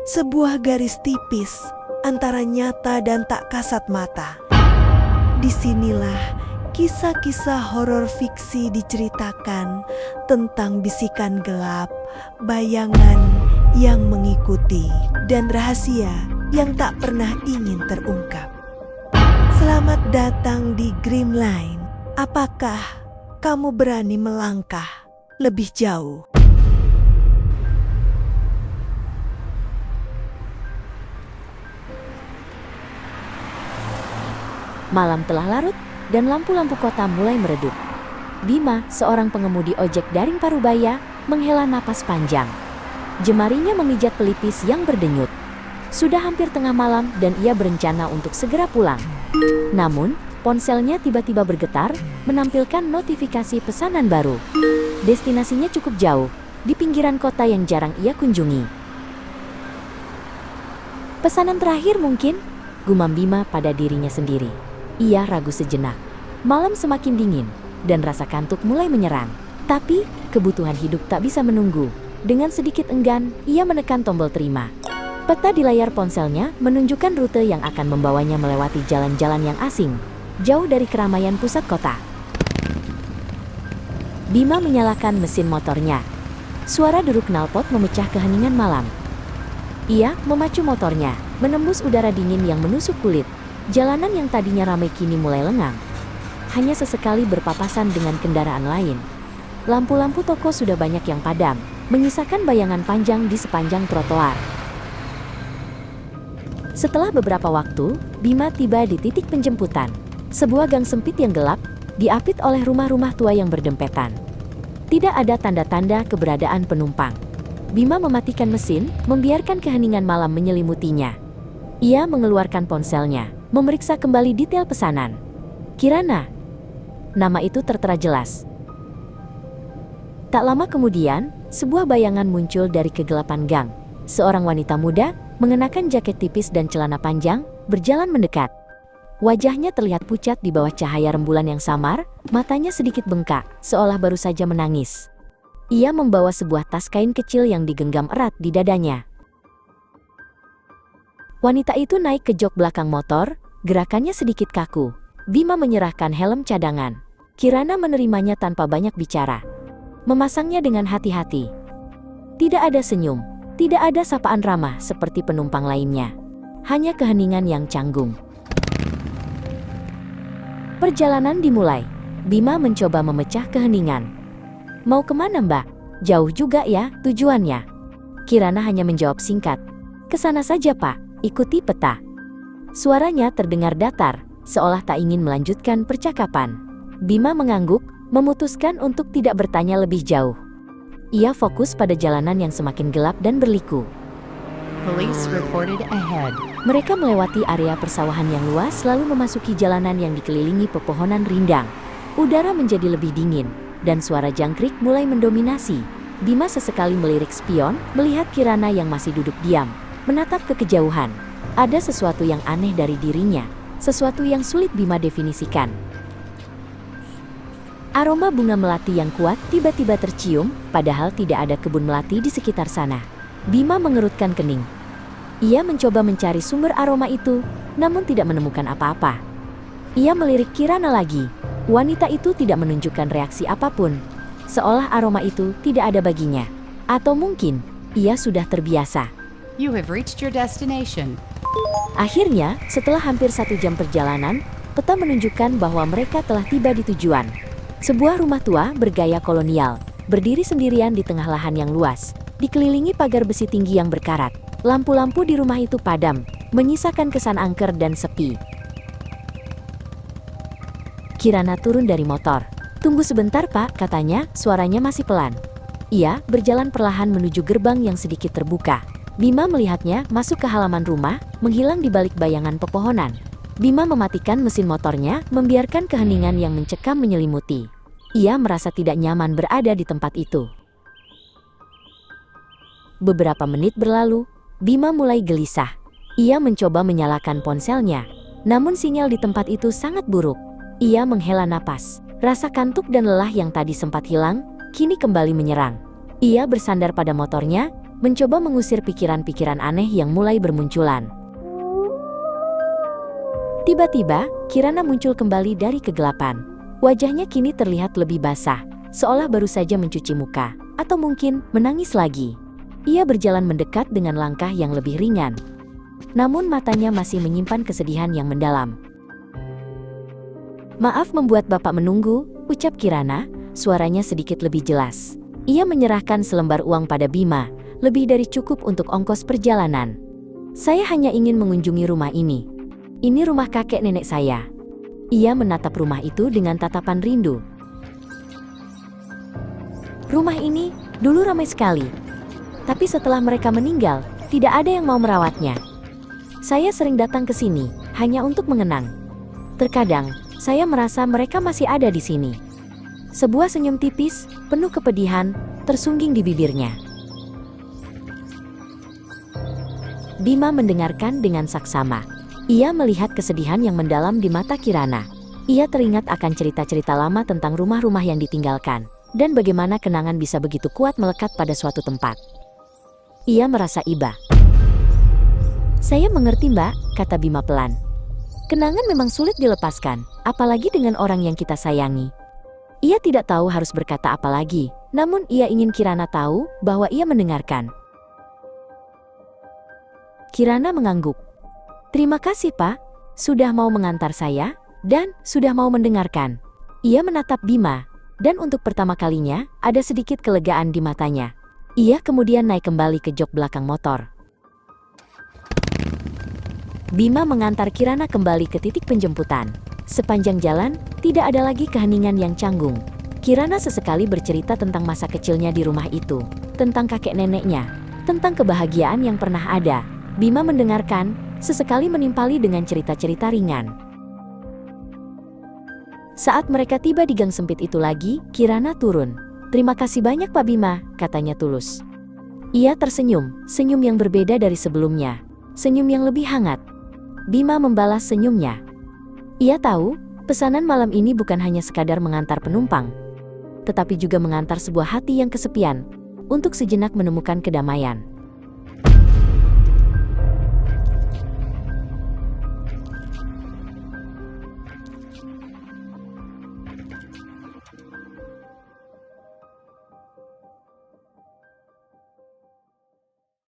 sebuah garis tipis antara nyata dan tak kasat mata. Disinilah kisah-kisah horor fiksi diceritakan tentang bisikan gelap, bayangan yang mengikuti, dan rahasia yang tak pernah ingin terungkap. Selamat datang di Grimline. Apakah kamu berani melangkah lebih jauh? Malam telah larut dan lampu-lampu kota mulai meredup. Bima, seorang pengemudi ojek daring Parubaya, menghela napas panjang. Jemarinya memijat pelipis yang berdenyut. Sudah hampir tengah malam dan ia berencana untuk segera pulang. Namun, ponselnya tiba-tiba bergetar, menampilkan notifikasi pesanan baru. Destinasinya cukup jauh, di pinggiran kota yang jarang ia kunjungi. Pesanan terakhir mungkin, gumam Bima pada dirinya sendiri. Ia ragu sejenak. Malam semakin dingin, dan rasa kantuk mulai menyerang. Tapi, kebutuhan hidup tak bisa menunggu. Dengan sedikit enggan, ia menekan tombol terima. Peta di layar ponselnya menunjukkan rute yang akan membawanya melewati jalan-jalan yang asing, jauh dari keramaian pusat kota. Bima menyalakan mesin motornya. Suara deru knalpot memecah keheningan malam. Ia memacu motornya, menembus udara dingin yang menusuk kulit. Jalanan yang tadinya ramai kini mulai lengang. Hanya sesekali berpapasan dengan kendaraan lain. Lampu-lampu toko sudah banyak yang padam, menyisakan bayangan panjang di sepanjang trotoar. Setelah beberapa waktu, Bima tiba di titik penjemputan. Sebuah gang sempit yang gelap, diapit oleh rumah-rumah tua yang berdempetan. Tidak ada tanda-tanda keberadaan penumpang. Bima mematikan mesin, membiarkan keheningan malam menyelimutinya. Ia mengeluarkan ponselnya, memeriksa kembali detail pesanan. Kirana. Nama itu tertera jelas. Tak lama kemudian, sebuah bayangan muncul dari kegelapan gang. Seorang wanita muda, mengenakan jaket tipis dan celana panjang, berjalan mendekat. Wajahnya terlihat pucat di bawah cahaya rembulan yang samar, matanya sedikit bengkak, seolah baru saja menangis. Ia membawa sebuah tas kain kecil yang digenggam erat di dadanya. Wanita itu naik ke jok belakang motor, gerakannya sedikit kaku. Bima menyerahkan helm cadangan. Kirana menerimanya tanpa banyak bicara. Memasangnya dengan hati-hati. Tidak ada senyum, tidak ada sapaan ramah seperti penumpang lainnya. Hanya keheningan yang canggung. Perjalanan dimulai. Bima mencoba memecah keheningan. Mau kemana, Mbak? Jauh juga ya tujuannya. Kirana hanya menjawab singkat. Kesana saja, Pak. Ikuti peta. Suaranya terdengar datar, seolah tak ingin melanjutkan percakapan. Bima mengangguk, memutuskan untuk tidak bertanya lebih jauh. Ia fokus pada jalanan yang semakin gelap dan berliku. Police reported ahead. Mereka melewati area persawahan yang luas lalu memasuki jalanan yang dikelilingi pepohonan rindang. Udara menjadi lebih dingin, dan suara jangkrik mulai mendominasi. Bima sesekali melirik spion, melihat Kirana yang masih duduk diam. Menatap ke kejauhan. Ada sesuatu yang aneh dari dirinya, sesuatu yang sulit Bima definisikan. Aroma bunga melati yang kuat tiba-tiba tercium, padahal tidak ada kebun melati di sekitar sana. Bima mengerutkan kening. Ia mencoba mencari sumber aroma itu, namun tidak menemukan apa-apa. Ia melirik Kirana lagi. Wanita itu tidak menunjukkan reaksi apapun, seolah aroma itu tidak ada baginya. Atau mungkin, ia sudah terbiasa. You have reached your destination. Akhirnya, setelah hampir 1 jam perjalanan, peta menunjukkan bahwa mereka telah tiba di tujuan. Sebuah rumah tua bergaya kolonial, berdiri sendirian di tengah lahan yang luas, dikelilingi pagar besi tinggi yang berkarat. Lampu-lampu di rumah itu padam, menyisakan kesan angker dan sepi. Kirana turun dari motor. Tunggu sebentar, Pak, katanya, suaranya masih pelan. Ia berjalan perlahan menuju gerbang yang sedikit terbuka. Bima melihatnya masuk ke halaman rumah, menghilang di balik bayangan pepohonan. Bima mematikan mesin motornya, membiarkan keheningan yang mencekam menyelimuti. Ia merasa tidak nyaman berada di tempat itu. Beberapa menit berlalu, Bima mulai gelisah. Ia mencoba menyalakan ponselnya, namun sinyal di tempat itu sangat buruk. Ia menghela napas. Rasa kantuk dan lelah yang tadi sempat hilang, kini kembali menyerang. Ia bersandar pada motornya, mencoba mengusir pikiran-pikiran aneh yang mulai bermunculan. Tiba-tiba, Kirana muncul kembali dari kegelapan. Wajahnya kini terlihat lebih basah, seolah baru saja mencuci muka, atau mungkin menangis lagi. Ia berjalan mendekat dengan langkah yang lebih ringan. Namun matanya masih menyimpan kesedihan yang mendalam. "Maaf membuat Bapak menunggu," ucap Kirana, suaranya sedikit lebih jelas. Ia menyerahkan selembar uang pada Bima, lebih dari cukup untuk ongkos perjalanan. "Saya hanya ingin mengunjungi rumah ini. Ini rumah kakek nenek saya." Ia menatap rumah itu dengan tatapan rindu. "Rumah ini dulu ramai sekali. Tapi setelah mereka meninggal, tidak ada yang mau merawatnya. Saya sering datang ke sini, hanya untuk mengenang. Terkadang, saya merasa mereka masih ada di sini." Sebuah senyum tipis, penuh kepedihan, tersungging di bibirnya. Bima mendengarkan dengan saksama. Ia melihat kesedihan yang mendalam di mata Kirana. Ia teringat akan cerita-cerita lama tentang rumah-rumah yang ditinggalkan, dan bagaimana kenangan bisa begitu kuat melekat pada suatu tempat. Ia merasa iba. "Saya mengerti, Mbak," kata Bima pelan. "Kenangan memang sulit dilepaskan, apalagi dengan orang yang kita sayangi." Ia tidak tahu harus berkata apa lagi, namun ia ingin Kirana tahu bahwa ia mendengarkan. Kirana mengangguk. "Terima kasih, Pak. Sudah mau mengantar saya, dan sudah mau mendengarkan." Ia menatap Bima, dan untuk pertama kalinya, ada sedikit kelegaan di matanya. Ia kemudian naik kembali ke jok belakang motor. Bima mengantar Kirana kembali ke titik penjemputan. Sepanjang jalan, tidak ada lagi keheningan yang canggung. Kirana sesekali bercerita tentang masa kecilnya di rumah itu, tentang kakek neneknya, tentang kebahagiaan yang pernah ada. Bima mendengarkan, sesekali menimpali dengan cerita-cerita ringan. Saat mereka tiba di gang sempit itu lagi, Kirana turun. "Terima kasih banyak Pak Bima," katanya tulus. Ia tersenyum, senyum yang berbeda dari sebelumnya. Senyum yang lebih hangat. Bima membalas senyumnya. Ia tahu, pesanan malam ini bukan hanya sekadar mengantar penumpang, tetapi juga mengantar sebuah hati yang kesepian, untuk sejenak menemukan kedamaian.